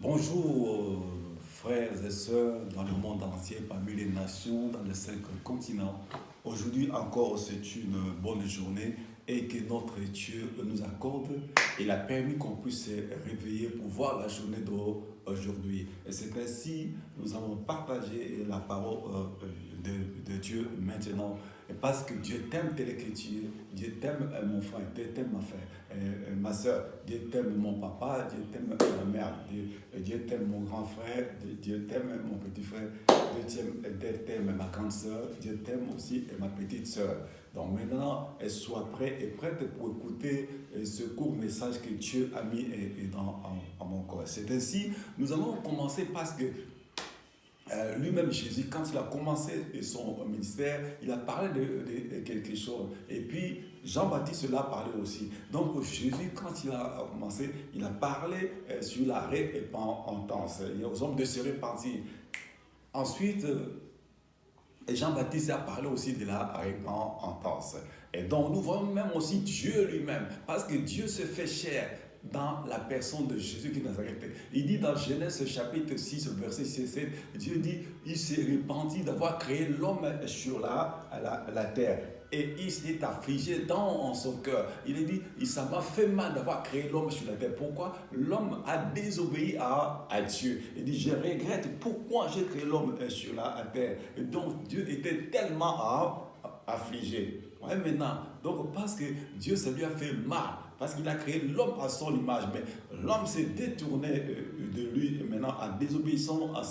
Bonjour, frères et sœurs dans le monde entier, parmi les nations, dans les 5 continents. Aujourd'hui encore, c'est une bonne journée et que notre Dieu nous accorde. Il a permis qu'on puisse se réveiller pour voir la journée d'aujourd'hui. Et c'est ainsi nous allons partager la parole de Dieu maintenant. Et parce que Dieu t'aime tel que tu es, Dieu t'aime mon frère, Dieu t'aime ma soeur, Dieu t'aime mon papa, Dieu t'aime ma mère, Dieu t'aime mon grand frère, Dieu t'aime mon petit frère, Dieu t'aime ma grande soeur, Dieu t'aime aussi ma petite soeur. Donc maintenant, sois prêt et prête pour écouter ce court message que Dieu a mis dans mon corps. C'est ainsi, nous allons commencer parce que lui-même, Jésus, quand il a commencé son ministère, il a parlé de quelque chose. Et puis, Jean-Baptiste l'a parlé aussi. Donc, Jésus, quand il a commencé, il a parlé sur la repentance. Il y a aux hommes de se repentir. Ensuite, Jean-Baptiste a parlé aussi de la repentance. Et donc, nous voyons même aussi Dieu lui-même, parce que Dieu se fait chair dans la personne de Jésus qui est Nazareth. Il dit dans Genèse chapitre 6, verset 7, Dieu dit, il s'est repenti d'avoir créé l'homme sur la terre. Et il s'est affligé dans son cœur. Il a dit, ça m'a fait mal d'avoir créé l'homme sur la terre. Pourquoi? L'homme a désobéi à Dieu. Il dit, je regrette pourquoi j'ai créé l'homme sur la terre. Et donc Dieu était tellement affligé. Ouais, maintenant, donc parce que Dieu, ça lui a fait mal. Parce qu'il a créé l'homme à son image. Mais l'homme s'est détourné de lui maintenant en désobéissant à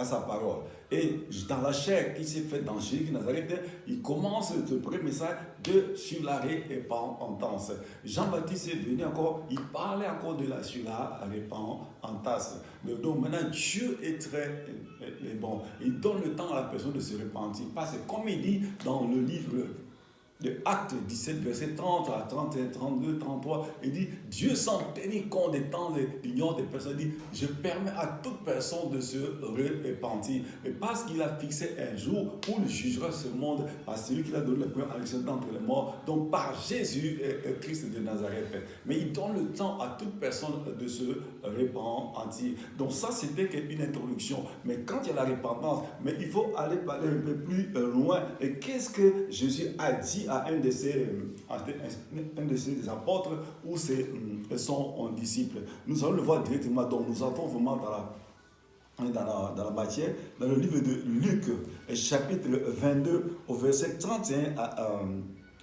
sa parole. Et dans la chair qui s'est faite dans Jésus Nazareth, il commence ce premier message sur la repentance. Jean-Baptiste est venu encore, il parlait encore sur la repentance. Donc maintenant, Dieu est très bon. Il donne le temps à la personne de se repentir. Parce que comme il dit dans le livre de Actes 17, verset 30 à 31, 32, 33, il dit, Dieu sans tenir compte des temps de l'union des personnes, il dit, je permets à toute personne de se repentir. Et parce qu'il a fixé un jour où il jugera ce monde, par celui qui a donné le premier à l'excellence d'entre les morts, donc par Jésus Christ de Nazareth. Mais il donne le temps à toute personne de se repentir. Donc ça, c'était qu'une introduction. Mais quand il y a la repentance, mais il faut aller parler un peu plus loin. Et qu'est-ce que Jésus a dit à un de ses apôtres ou son disciple? Nous allons le voir directement. Donc nous entrons vraiment dans la matière, dans le livre de Luc, chapitre 22, au verset 31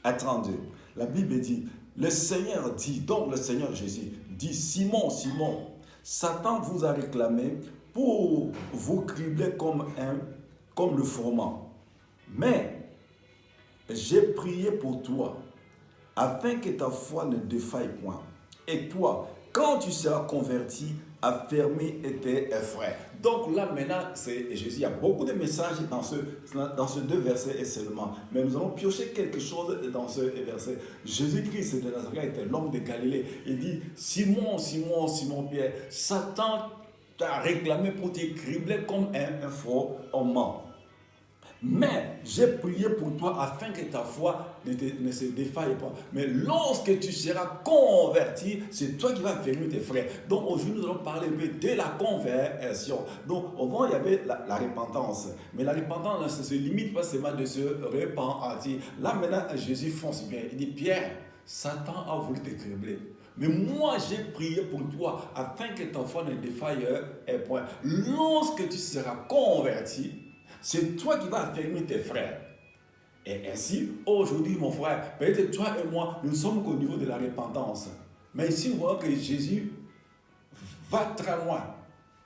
à 32. La Bible dit, le Seigneur dit, donc le Seigneur Jésus dit, Simon, Simon, Satan vous a réclamé pour vous cribler comme le froment. Mais j'ai prié pour toi, afin que ta foi ne défaille point. Et toi, quand tu seras converti, affermis tes frères. Donc là, maintenant, c'est Jésus. Il y a beaucoup de messages dans ce deux versets seulement. Mais nous allons piocher quelque chose dans ce verset. Jésus-Christ de Nazareth était l'homme de Galilée. Il dit, Simon, Simon, Simon Pierre, Satan t'a réclamé pour te cribler comme un froment. Mais j'ai prié pour toi afin que ta foi ne se défaille pas. Mais lorsque tu seras converti, c'est toi qui vas fermer tes frères. Donc aujourd'hui, nous allons parler un peu de la conversion. Donc avant, il y avait la repentance. Mais la repentance, ça ne se limite pas seulement de se repentir. Là maintenant, Jésus fonce bien. Il dit, Pierre, Satan a voulu te cribler. Mais moi, j'ai prié pour toi afin que ta foi ne défaille point. Lorsque tu seras converti, c'est toi qui vas affermir tes frères. Et ainsi, aujourd'hui, mon frère, peut-être toi et moi, nous sommes qu'au niveau de la repentance. Mais ici, nous voyons que Jésus va très loin.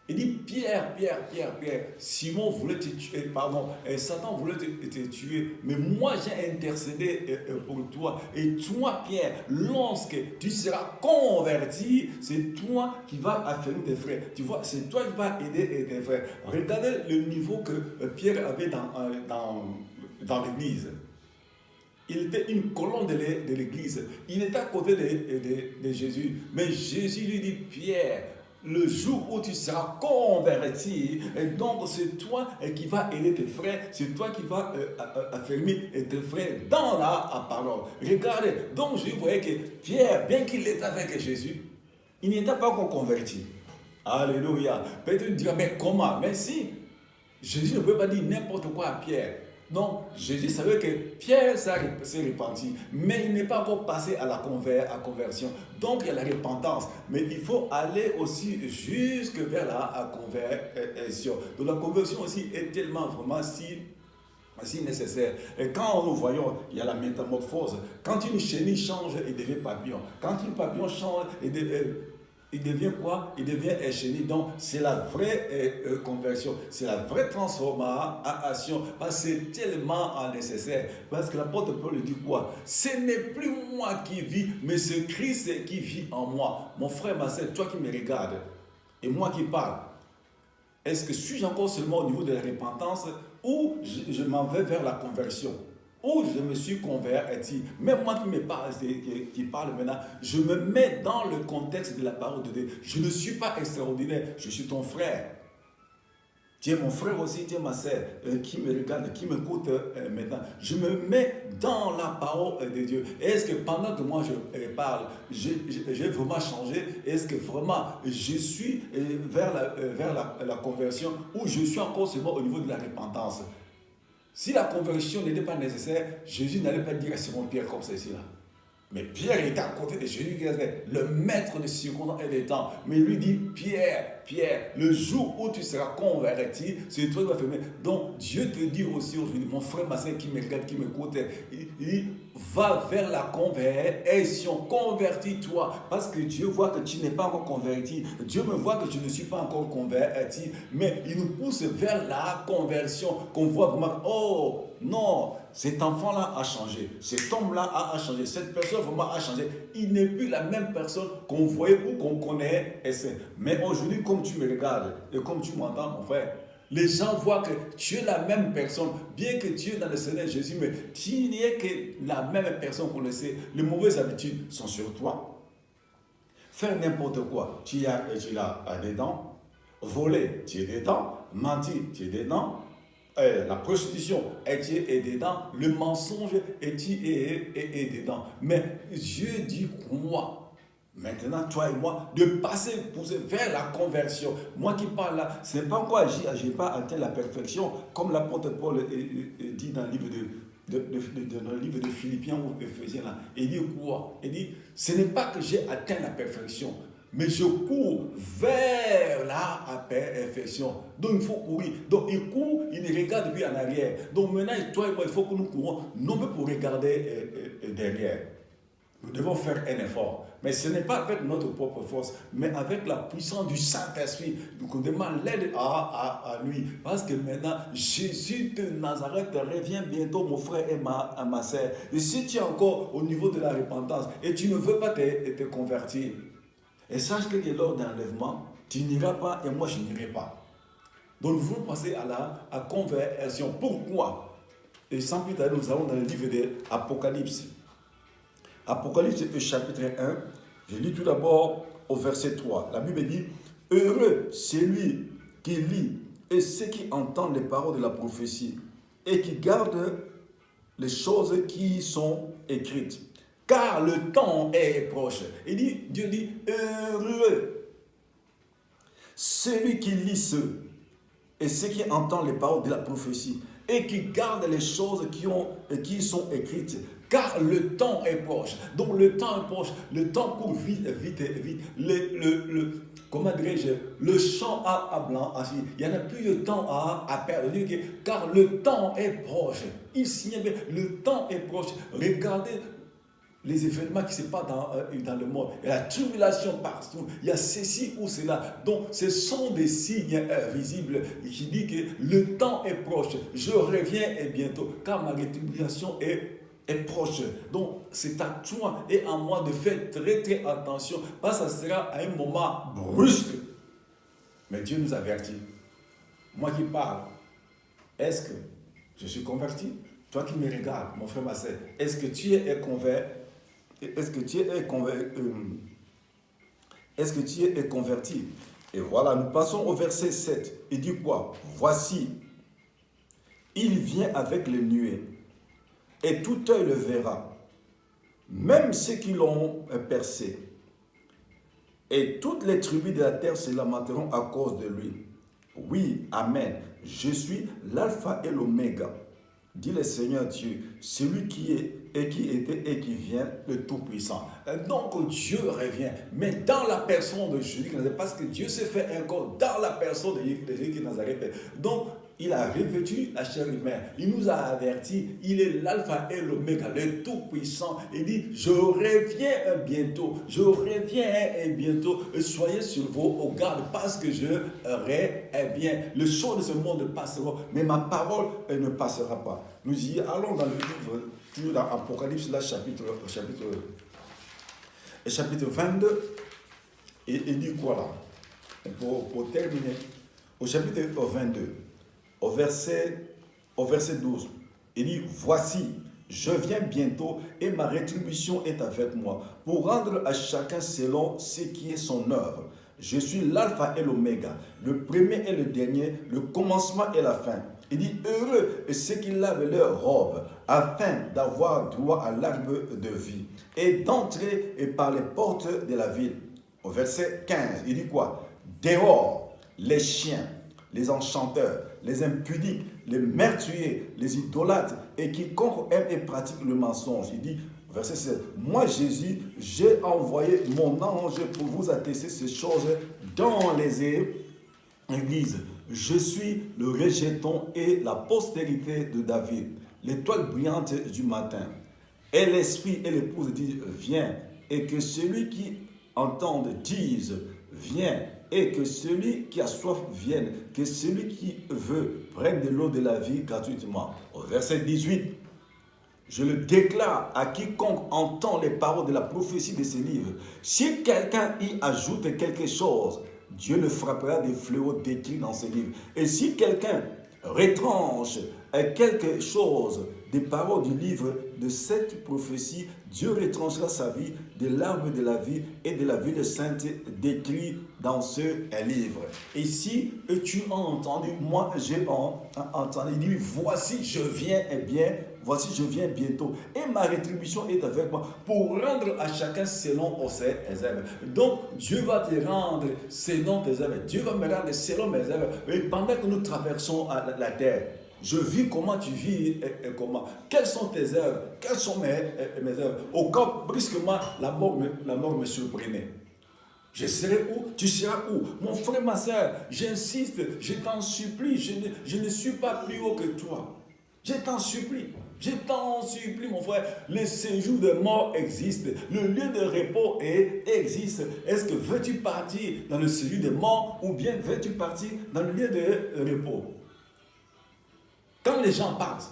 Il dit, Pierre, Pierre, Pierre, Pierre, Simon voulait te tuer, pardon, Satan voulait te tuer, mais moi j'ai intercédé pour toi. Et toi, Pierre, lorsque tu seras converti, c'est toi qui vas affermir tes frères. Tu vois, c'est toi qui vas aider tes frères. Regardez le niveau que Pierre avait dans l'église. Il était une colonne de l'église. Il était à côté de Jésus. Mais Jésus lui dit, Pierre, le jour où tu seras converti, et donc c'est toi qui vas aider tes frères, c'est toi qui vas affermir tes frères dans la parole. Regardez, donc je voyais que Pierre, bien qu'il était avec Jésus, il n'était pas encore converti. Alléluia. Peut-être tu diras, mais comment? Mais si, Jésus ne peut pas dire n'importe quoi à Pierre. Non, Jésus savait que Pierre s'est repenti, mais il n'est pas encore passé à la conversion. Donc il y a la repentance, mais il faut aller aussi jusque vers la conversion. Donc la conversion aussi est tellement vraiment si nécessaire. Et quand nous voyons, il y a la métamorphose. Quand une chenille change, il devient papillon. Quand une papillon change, il devient quoi? Il devient un chenille. Donc, c'est la vraie conversion. C'est la vraie transformation. Parce que c'est tellement nécessaire. Parce que l'apôtre Paul dit quoi? Ce n'est plus moi qui vis, mais c'est Christ qui vit en moi. Mon frère, ma soeur, toi qui me regardes, et moi qui parle, est-ce que suis-je encore seulement au niveau de la repentance ou je m'en vais vers la conversion? Où je me suis converti, même moi qui me parle, qui parle maintenant, je me mets dans le contexte de la parole de Dieu. Je ne suis pas extraordinaire, je suis ton frère. Tu es mon frère aussi, tu es ma sœur qui me regarde, qui m'écoute maintenant. Je me mets dans la parole de Dieu. Est-ce que pendant que moi je parle, j'ai vraiment changé? Est-ce que vraiment je suis vers la conversion ou je suis encore seulement au niveau de la repentance? Si la conversion n'était pas nécessaire, Jésus n'allait pas dire à Simon-Pierre comme ceci là. Mais Pierre était à côté de Jésus, le maître de circonstance et des temps. Mais il lui dit, Pierre, le jour où tu seras converti, c'est toi qui vas fermer. Donc Dieu te dit aussi aujourd'hui, mon frère, ma soeur qui me regarde, qui m'écoute, il dit, va vers la conversion, convertis-toi. Parce que Dieu voit que tu n'es pas encore converti. Dieu me voit que je ne suis pas encore converti. Mais il nous pousse vers la conversion, qu'on voit vraiment, oh non, cet enfant-là a changé, cet homme-là a changé, cette personne vraiment a changé. Il n'est plus la même personne qu'on voyait ou qu'on connaît. Mais aujourd'hui, comme tu me regardes et comme tu m'entends, mon frère, les gens voient que tu es la même personne, bien que tu es dans le Seigneur Jésus, mais tu n'es que la même personne qu'on le sait. Les mauvaises habitudes sont sur toi. Faire n'importe quoi, tu es dedans. Voler, tu es dedans. Mentir, tu es dedans. La prostitution, tu es dedans. Le mensonge, tu es dedans. Mais Dieu dit quoi? Maintenant, toi et moi, de pousser vers la conversion. Moi qui parle là, ce n'est pas encore je n'ai pas atteint la perfection, comme l'apôtre Paul dit dans le livre dans le livre de Philippiens ou Éphésiens là. Il dit quoi? Il dit, ce n'est pas que j'ai atteint la perfection, mais je cours vers la perfection. Donc il faut courir. Donc il court, il ne regarde plus en arrière. Donc maintenant, toi et moi, il faut que nous courons, non pas pour regarder derrière. Nous devons faire un effort. Mais ce n'est pas avec notre propre force, mais avec la puissance du Saint-Esprit. Donc on demande l'aide à lui. Parce que maintenant, Jésus de Nazareth revient bientôt, mon frère et ma soeur. Et si tu es encore au niveau de la repentance et tu ne veux pas te convertir, et sache que lors d'un enlèvement, tu n'iras pas et moi je n'irai pas. Donc nous voulons passer à la conversion. Pourquoi? Et sans plus tarder, nous allons dans le livre de l'Apocalypse. Apocalypse chapitre 1, je lis tout d'abord au verset 3. La Bible dit, heureux celui qui lit et ceux qui entendent les paroles de la prophétie et qui gardent les choses qui sont écrites. Car le temps est proche. Dieu dit, heureux celui qui lit et ceux qui entendent les paroles de la prophétie et qui gardent les choses qui sont écrites. Car le temps est proche. Donc le temps est proche. Le temps court vite. Comment dirais-je? Le champ à blanc. Il n'y en a plus de temps à perdre. Car le temps est proche. Il signale bien, le temps est proche. Regardez les événements qui se passent dans le monde. Il y a la tribulation partout. Il y a ceci ou cela. Donc, ce sont des signes visibles qui disent que le temps est proche. Je reviens et bientôt, car ma rétribution est proche. Donc, c'est à toi et à moi de faire très très attention, parce que ça sera à un moment brusque. Mais Dieu nous avertit. Moi qui parle, est-ce que je suis converti? Toi qui me regardes, mon frère, ma soeur, est-ce que tu es converti? Est-ce que tu es converti? Et voilà, nous passons au verset 7. Il dit quoi? Voici, il vient avec les nuées, et tout œil le verra, même ceux qui l'ont percé. et toutes les tribus de la terre se lamenteront à cause de lui. Oui, Amen. Je suis l'alpha et l'oméga, dit le Seigneur Dieu, celui qui est et qui était et qui vient, le Tout-Puissant. Donc Dieu revient, mais dans la personne de Jésus, parce que Dieu s'est fait un corps dans la personne de Jésus de Nazareth. Donc il a revêtu la chair humaine, il nous a avertis, il est l'alpha et l'oméga, le Tout-Puissant. Il dit, je reviens bientôt, soyez sur vos gardes, parce que je reviens. Le sceau de ce monde passera, mais ma parole ne passera pas. Nous y allons dans le livre, toujours dans Apocalypse, là, chapitre 22, et il dit quoi là? Pour terminer, au chapitre 22, au verset 12, il dit, voici, je viens bientôt et ma rétribution est avec moi pour rendre à chacun selon ce qui est son œuvre. Je suis l'alpha et l'oméga, le premier et le dernier, le commencement et la fin. Il dit, heureux ceux qui lavent leurs robes, afin d'avoir droit à l'arbre de vie et d'entrer par les portes de la ville. Au verset 15, il dit quoi? Dehors, les chiens, les enchanteurs, les impudiques, les meurtriers, les idolâtres et quiconque aime et pratique le mensonge. Il dit, verset 16, moi Jésus, j'ai envoyé mon ange pour vous attester ces choses dans les églises. Je suis le rejeton et la postérité de David, l'étoile brillante du matin. Et l'esprit et l'épouse disent, viens, et que celui qui entende dise, viens, et que celui qui a soif vienne, que celui qui veut prenne de l'eau de la vie gratuitement. Au verset 18, je le déclare à quiconque entend les paroles de la prophétie de ces livres. Si quelqu'un y ajoute quelque chose, Dieu le frappera des fléaux décrits dans ces livres. Et si quelqu'un retranche quelque chose des paroles du livre de cette prophétie, Dieu retranchera sa vie de l'arbre de la vie et de la vie de sainte décrit dans ce livre. Et si tu as entendu, moi j'ai entendu, il dit, voici je viens, voici je viens bientôt et ma rétribution est avec moi pour rendre à chacun selon ses œuvres. Donc Dieu va te rendre selon tes œuvres. Dieu va me rendre selon mes œuvres. Et pendant que nous traversons la terre, je vis comment tu vis et comment. Quelles sont tes œuvres? Quelles sont mes œuvres? Au cas, brusquement, la mort me surprenait. Je serai où? Tu seras où? Mon frère, ma soeur, j'insiste, je t'en supplie, je ne suis pas plus haut que toi. Je t'en supplie, mon frère. Le séjour de mort existe, le lieu de repos existe. Est-ce que veux-tu partir dans le séjour de mort ou bien veux-tu partir dans le lieu de repos? Quand les gens partent,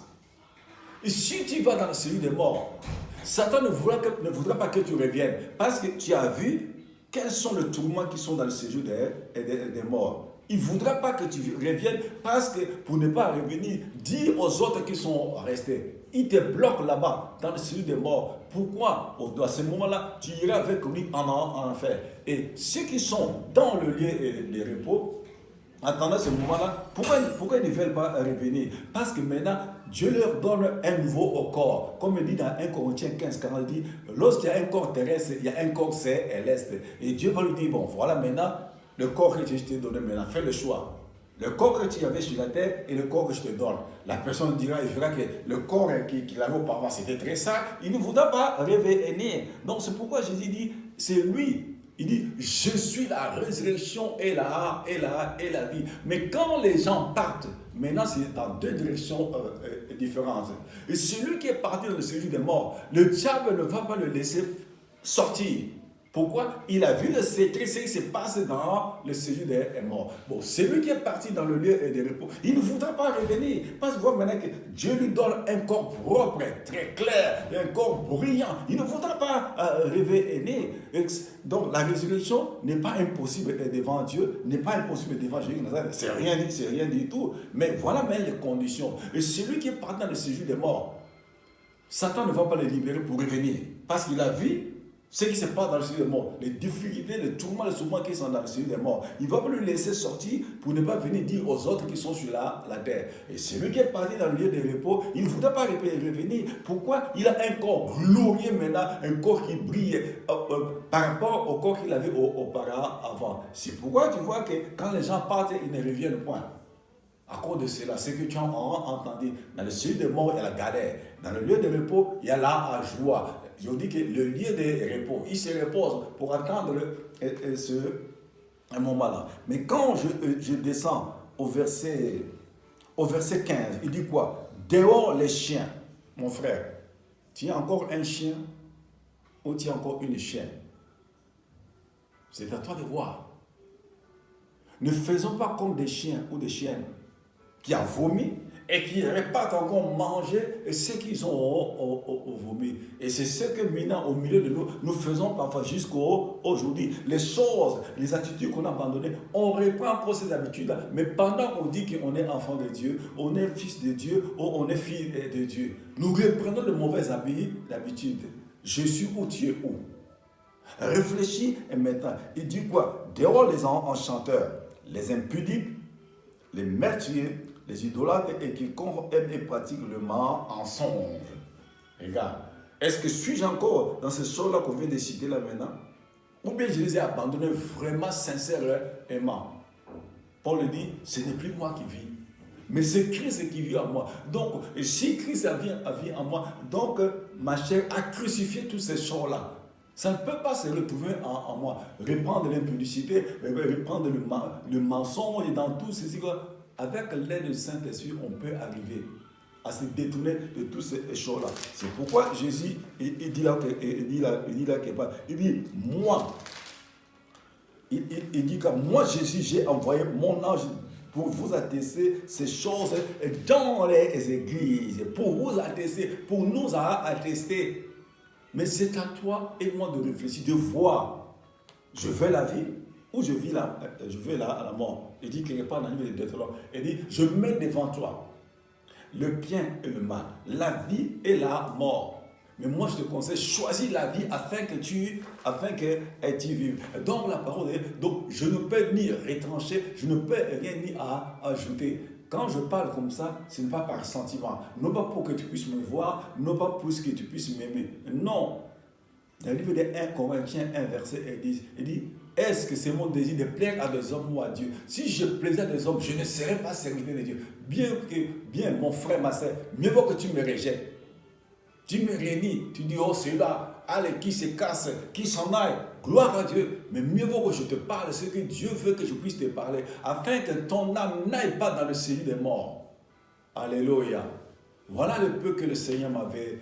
et si tu vas dans le séjour des morts, Satan ne voudra pas que tu reviennes parce que tu as vu quels sont les tourments qui sont dans le séjour des morts. Il ne voudra pas que tu reviennes parce que pour ne pas revenir, dis aux autres qui sont restés. Il te bloque là-bas, dans le séjour des morts. Pourquoi? À ce moment-là, tu iras avec lui en enfer. Et ceux qui sont dans le lieu de repos, attendant ce moment-là, pourquoi ils ne veulent pas revenir? Parce que maintenant, Dieu leur donne un nouveau corps. Comme il dit dans 1 Corinthiens 15, quand il dit, lorsqu'il y a un corps terrestre, il y a un corps céleste. Et Dieu va lui dire, bon, voilà maintenant, le corps que je t'ai donné maintenant, fais le choix. Le corps que tu avais sur la terre et le corps que je te donne. La personne dira, il verra que le corps qu'il avait auparavant, c'était très sale. Il ne voudra pas revenir. Donc c'est pourquoi Jésus dit, c'est lui. Il dit, je suis la résurrection et la vie. Mais quand les gens partent, maintenant c'est dans deux directions différentes. Et celui qui est parti dans le séjour des morts, le diable ne va pas le laisser sortir. Pourquoi? Il a vu le secret, ce qui se passe dans le séjour des morts. Bon, celui qui est parti dans le lieu de repos, il ne voudra pas revenir. Parce que voit maintenant que Dieu lui donne un corps propre, très clair, un corps brillant. Il ne voudra pas revenir. Donc la résurrection n'est pas impossible devant Dieu, n'est pas impossible devant Jésus. C'est rien du tout. Mais voilà même les conditions. Et celui qui est parti dans le séjour des morts, Satan ne va pas le libérer pour revenir. Parce qu'il a vu Ce qui se passe dans le séjour des morts, les difficultés, les tourments, les souffrances qui sont dans le séjour des morts, il va plus le laisser sortir pour ne pas venir dire aux autres qui sont sur la terre. Et celui qui est parti dans le lieu de repos, il ne voudrait pas revenir. Pourquoi? Il a un corps glorieux maintenant, un corps qui brille par rapport au corps qu'il avait auparavant. C'est pourquoi tu vois que quand les gens partent, ils ne reviennent point. À cause de cela, ce que tu as entendu, dans le séjour des morts, il y a la galère. Dans le lieu de repos, il y a la joie. Je vous dis que le lieu de repos, il se repose pour attendre un moment-là. Mais quand je descends au verset 15, il dit quoi? Dehors les chiens, mon frère. Tu as encore un chien ou tu as encore une chienne? C'est à toi de voir. Ne faisons pas comme des chiens ou des chiennes qui ont vomi et qui repartent encore manger ce qu'ils ont vomi. Et c'est ce que maintenant, au milieu de nous faisons parfois jusqu'aujourd'hui. Les choses, les attitudes qu'on a abandonnées, on reprend encore ces habitudes-là. Mais pendant qu'on dit qu'on est enfant de Dieu, on est fils de Dieu, ou on est fille de Dieu, nous reprenons de mauvaises habitudes. Je suis où, tu es où? Réfléchis et maintenant, il dit quoi? Dehors les enchanteurs, les impudiques, les meurtriers, les idolâtres et quiconque aime et pratique le mensonge. Regarde, est-ce que suis-je encore dans ces choses-là qu'on vient de citer là maintenant? Ou bien je les ai abandonnés vraiment sincèrement? Paul dit, ce n'est plus moi qui vis, mais c'est Christ qui vit en moi. Donc, si Christ a vie en moi, donc ma chair a crucifié toutes ces choses-là. Ça ne peut pas se retrouver en moi. Reprendre l'impudicité, reprendre le mensonge et dans tout ceci. Avec l'aide du Saint-Esprit, on peut arriver à se détourner de toutes ces choses-là. C'est pourquoi Jésus, il dit là quelque part, il dit, moi, il dit que moi, Jésus, j'ai envoyé mon ange pour vous attester ces choses dans les églises, pour vous attester, pour nous attester. Mais c'est à toi et moi de réfléchir, de voir, je veux la vie ou je veux la mort. Il dit quelque part dans le livre de Deutéronome, il dit, je mets devant toi le bien et le mal, la vie et la mort. Mais moi je te conseille, choisis la vie afin que tu vives. Donc la parole est, donc je ne peux ni retrancher, je ne peux rien ni ajouter. Quand je parle comme ça, ce n'est pas par sentiment. Non pas pour que tu puisses me voir, non pas pour que tu puisses m'aimer. Non. Dans le livre de 1 Corinthiens 1 verset, il dit, est-ce que c'est mon désir de plaire à des hommes ou à Dieu? Si je plaisais à des hommes, je ne serais pas serviteur de Dieu. Bien, mon frère, ma soeur, mieux vaut que tu me rejettes. Tu me réunis, tu dis, oh, celui-là, allez, qui se casse, qui s'en aille, gloire à Dieu. Mais mieux vaut que je te parle ce que Dieu veut que je puisse te parler, afin que ton âme n'aille pas dans le séjour des morts. Alléluia. Voilà le peu que le Seigneur m'avait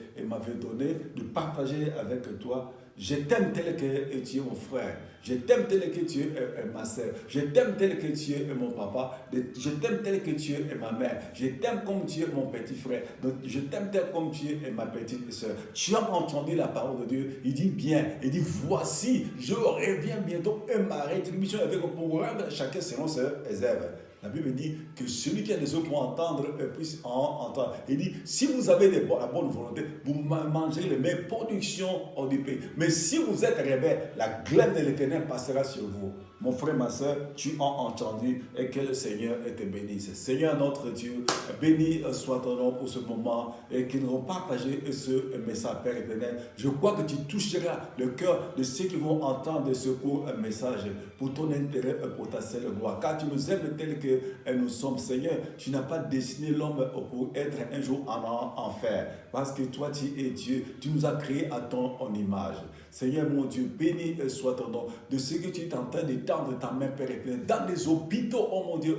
donné de partager avec toi. Je t'aime tel que tu es mon frère. Je t'aime tel que tu es ma soeur. Je t'aime tel que tu es mon papa. Je t'aime tel que tu es ma mère. Je t'aime comme tu es mon petit frère. Donc, je t'aime tel comme tu es ma petite soeur. Tu as entendu la parole de Dieu. Il dit bien. Il dit voici, je reviens bientôt et ma rétribution avec pour rendre chacun selon ses œuvres. La Bible dit que celui qui a des yeux pour entendre puisse entendre. Il dit, si vous avez la bonne volonté, vous mangerez les meilleures productions du pays. Mais si vous êtes rebelle, la glaive de l'Éternel passera sur vous. Mon frère, ma soeur, tu as entendu et que le Seigneur te bénisse. Seigneur notre Dieu, béni soit ton nom pour ce moment et qu'ils vont partager ce message, Père éternel. Je crois que tu toucheras le cœur de ceux qui vont entendre ce court message pour ton intérêt et pour ta seule gloire. Car tu nous aimes tel que nous sommes, Seigneur. Tu n'as pas destiné l'homme pour être un jour en enfer. Parce que toi, tu es Dieu. Tu nous as créés à ton image. Seigneur mon Dieu, béni soit ton nom de ce que tu es en train d'étendre ta main, Père éternel, dans les hôpitaux, oh mon Dieu,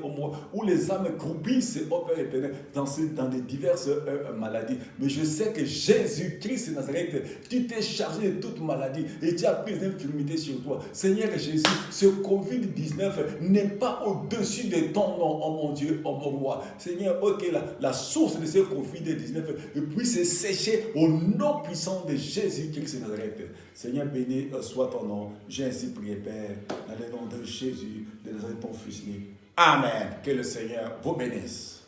où les âmes croupissent, oh Père éternel, dans des diverses maladies. Mais je sais que Jésus-Christ de Nazareth, tu t'es chargé de toute maladie et tu as pris l'infirmité sur toi. Seigneur Jésus, ce Covid-19 n'est pas au-dessus de ton nom, oh mon Dieu, oh mon roi. Seigneur, ok, la source de ce Covid-19 puisse sécher au nom puissant de Jésus-Christ de Nazareth. Seigneur, béni soit ton nom. J'ai ainsi prié, Père, dans le nom de Jésus, de Nazareth, ton Fils. Amen. Que le Seigneur vous bénisse.